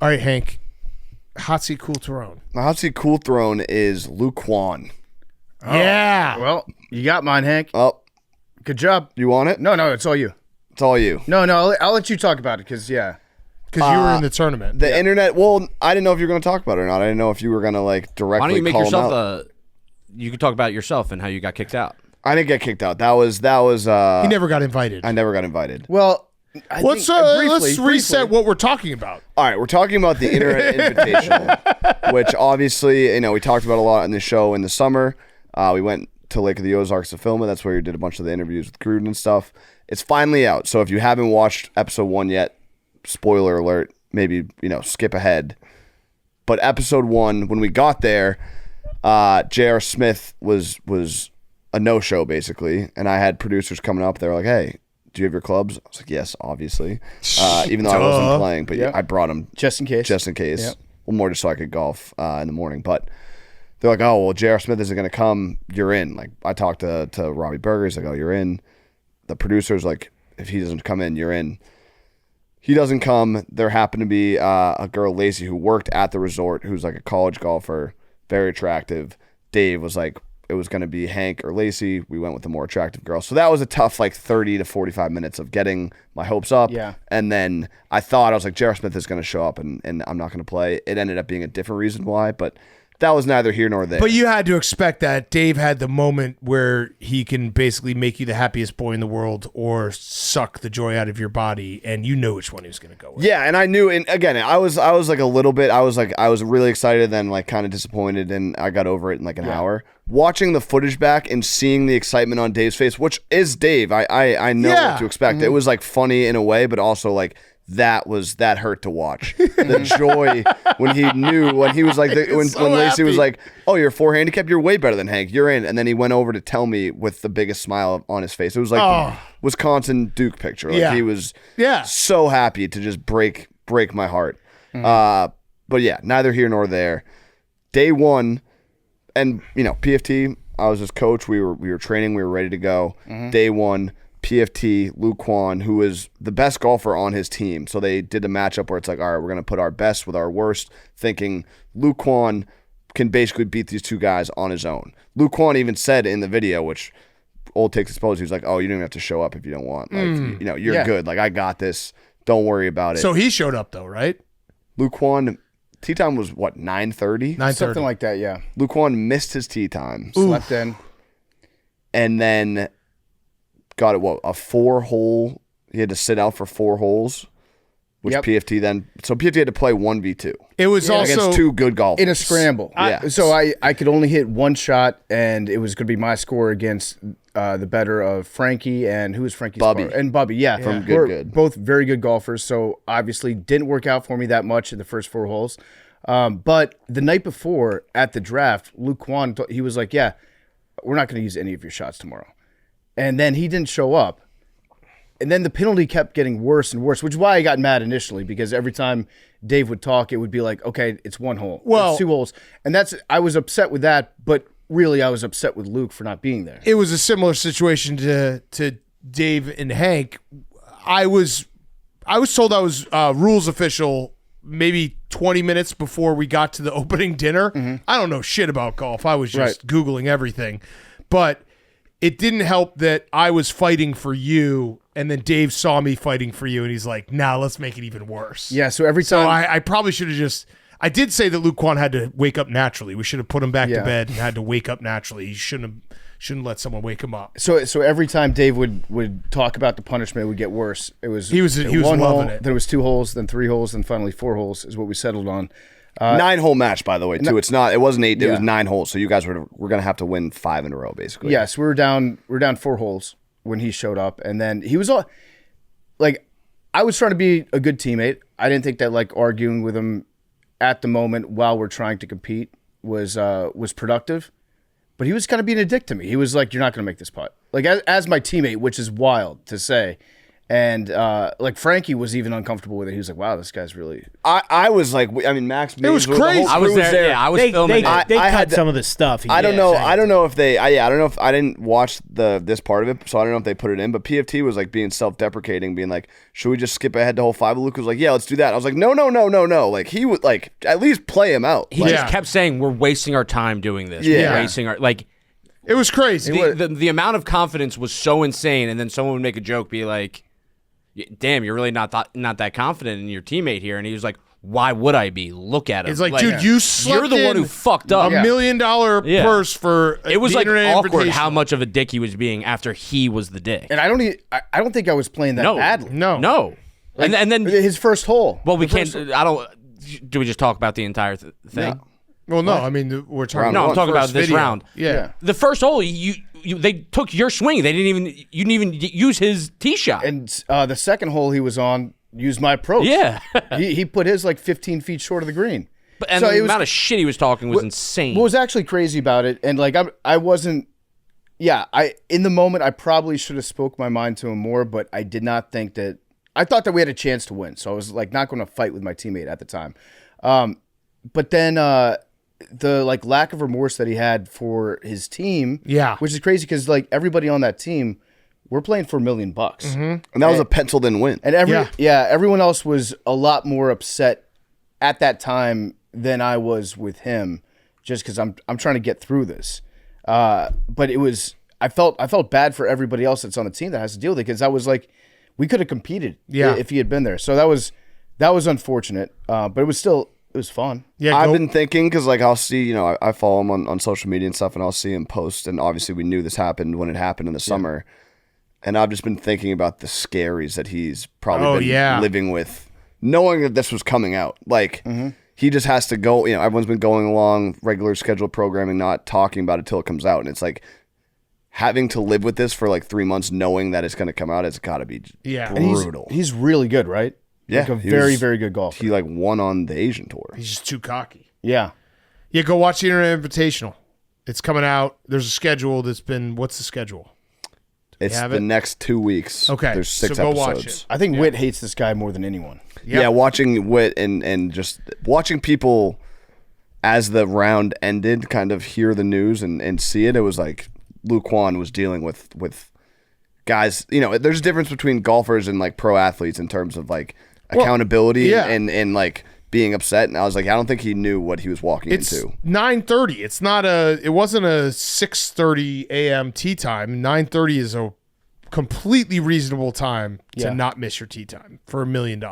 All right, Hank. Hot seat, cool throne. My hot seat cool throne is Kwon. Yeah. Well, you got mine, Hank. Oh, Good job. you want it? No, it's all you. It's all you. No, I'll let you talk about it because, yeah. Because you were in the tournament. The internet. Well, I didn't know if you were going to talk about it or not. I didn't know if you were going to like directly. Why don't you make call yourself him out. you can talk about yourself and how you got kicked out. I didn't get kicked out. That was. He never got invited. I never got invited. Well, Let's reset what we're talking about. All right, we're talking about the Internet Invitational, which obviously, we talked about a lot in the show in the summer. We went to Lake of the Ozarks to film it. That's where we did a bunch of the interviews with Gruden and stuff. It's finally out. So if you haven't watched episode 1 yet, spoiler alert, maybe, skip ahead. But episode 1, when we got there, J.R. Smith was a no-show, basically. And I had producers coming up. They were like, hey, do you have your clubs? I was like, yes, obviously. Even though I wasn't playing, but I brought them. Just in case. Yep. Well, more just so I could golf in the morning. But they're like, oh, well, J.R. Smith isn't going to come. You're in. Like, I talked to Robbie Berger. He's like, oh, you're in. The producer's like, if he doesn't come in, you're in. He doesn't come. There happened to be a girl, Lacey, who worked at the resort, who's like a college golfer, very attractive. Dave was like, it was going to be Hank or Lacey. We went with the more attractive girl. So that was a tough 30 to 45 minutes of getting my hopes up. Yeah. And then I was like, J.R. Smith is going to show up and I'm not going to play. It ended up being a different reason why, but that was neither here nor there. But you had to expect that Dave had the moment where he can basically make you the happiest boy in the world or suck the joy out of your body, and you knew which one he was going to go with. Yeah, and I knew, and again, I was like a little bit, I was really excited, then kind of disappointed, and I got over it in an hour. Watching the footage back and seeing the excitement on Dave's face, which is Dave, I know what to expect. It was funny in a way, but also that hurt to watch. The joy when he was like, when Lacey was like, oh, you're 4 handicap, you're way better than Hank, you're in. And then he went over to tell me with the biggest smile on his face. It was like the Wisconsin Duke picture. He was so happy to just break my heart. But yeah, neither here nor there. Day 1, and PFT, I was his coach. We were training, we were ready to go. Day 1. PFT, Kwon, who is the best golfer on his team. So they did a matchup where it's like, all right, we're going to put our best with our worst, thinking Kwon can basically beat these two guys on his own. Kwon even said in the video, which old takes exposed, he was like, oh, you don't even have to show up if you don't want. You're good. I got this. Don't worry about it. So he showed up though, right? Kwon, tee time was what, 9:30? 9:30. Something like that, yeah. Kwon missed his tee time. Slept in. And then got it, a 4-hole. He had to sit out for 4 holes, which PFT then. So PFT had to play 1v2. It was also against 2 good golfers in a scramble. So I could only hit 1 shot, and it was going to be my score against the better of Frankie and who was Frankie's Bubby score? And Bubby, yeah, from Good. Both very good golfers. So obviously didn't work out for me that much in the first 4 holes. But the night before at the draft, Kwon, he was like, "Yeah, we're not going to use any of your shots tomorrow." And then he didn't show up. And then the penalty kept getting worse and worse, which is why I got mad initially, because every time Dave would talk, it would be like, okay, it's 1 hole. Well, it's 2 holes. And I was upset with that, but really I was upset with Luke for not being there. It was a similar situation to Dave and Hank. I was told I was rules official maybe 20 minutes before we got to the opening dinner. I don't know shit about golf. I was just Googling everything. But it didn't help that I was fighting for you, and then Dave saw me fighting for you, and he's like, nah, let's make it even worse. Yeah, so every time... So I probably should have just... I did say that Kwon had to wake up naturally. We should have put him back to bed and had to wake up naturally. He shouldn't let someone wake him up. So every time Dave would talk about the punishment, it would get worse. He was 1 loving hole, it. Then it was 2 holes, then 3 holes, then finally 4 holes is what we settled on. 9-hole match, by the way, too. It wasn't 8. It was 9 holes. So you guys were going to have to win 5 in a row, basically. Yes, we were down 4 holes when he showed up, and then he was all I was trying to be a good teammate. I didn't think that arguing with him at the moment while we're trying to compete was productive. But he was kind of being a dick to me. He was like, "You're not going to make this putt." As my teammate, which is wild to say. And like Frankie was even uncomfortable with it. He was like, "Wow, this guy's really." I was like, I mean, Max. It was Means, the whole crazy. I was crew there. Yeah, I was filming. They I cut had some of the stuff. He I don't did. know. I don't know if they. I don't know if I didn't watch this part of it, so I don't know if they put it in. But PFT was like being self-deprecating, being like, "Should we just skip ahead to hole 5?" Luke was like, "Yeah, let's do that." I was like, "No. Like he would like at least play him out." He Like, just kept saying, "We're wasting our time doing this. Yeah. We're wasting our like." It was crazy. The amount of confidence was so insane, and then someone would make a joke, be like, "Damn, you're really not that confident in your teammate here," and he was like, "Why would I be? Look at him." It's like, dude, you slept you're the one in who fucked up. $1 million Yeah. purse for It was the like Internet awkward Invitational. how much of a dick he was being after he was the dick. And I don't think I was playing that No, badly. no. And then His first hole. well, we can't. I don't. Do we just talk about the entire thing? No. Well, no, I mean we're talking. Round No, about I'm talking the about first this video. round. Yeah. The first hole, they took your swing. They didn't even. You didn't even use his tee shot. And the second hole he was on used my approach. Yeah. he put his like 15 feet short of the green. And So the it was- amount of shit he was talking was insane. What was actually crazy about it, and like I wasn't. Yeah, in the moment I probably should have spoke my mind to him more, but I did not think that. I thought that we had a chance to win, so I was like not going to fight with my teammate at the time. But then the like lack of remorse that he had for his team, Yeah. which is crazy because like everybody on that team, we're playing for $1 million, and that was a penciled-in win. and everyone else was a lot more upset at that time than I was with him, just because I'm trying to get through this. But it was I felt bad for everybody else that's on the team that has to deal with it, because I was like, we could have competed if he had been there. So that was unfortunate, but it was fun. Yeah. I've been thinking because like I'll see, I follow him on social media and stuff, and I'll see him post, and obviously we knew this happened when it happened in the summer, and I've just been thinking about the scaries that he's probably been living with, knowing that this was coming out. Like he just has to go. Everyone's been going along regular scheduled programming, not talking about it till it comes out, and it's like having to live with this for like 3 months, knowing that it's going to come out. It's got to be brutal. He's really good, right? Yeah, like a he very was- very good golfer. He like won on the Asian tour. He's just too cocky. Yeah. Yeah, go watch the Internet Invitational. It's coming out. There's a schedule that's been. What's the schedule? It's have the it? next 2 weeks. Okay, There's 6 so go episodes. watch it. I think Witt hates this guy more than anyone. Yeah, watching Witt and just watching people as the round ended kind of hear the news and see it. It was like Luke Kwon was dealing with guys. There's a difference between golfers and like pro athletes in terms of like accountability and like being upset. And I was like, I don't think he knew what he was walking It's into. 9:30. It's not a. It wasn't a 6:30 a.m. tee time. 9:30 is a completely reasonable time to not miss your tee time for $1 million.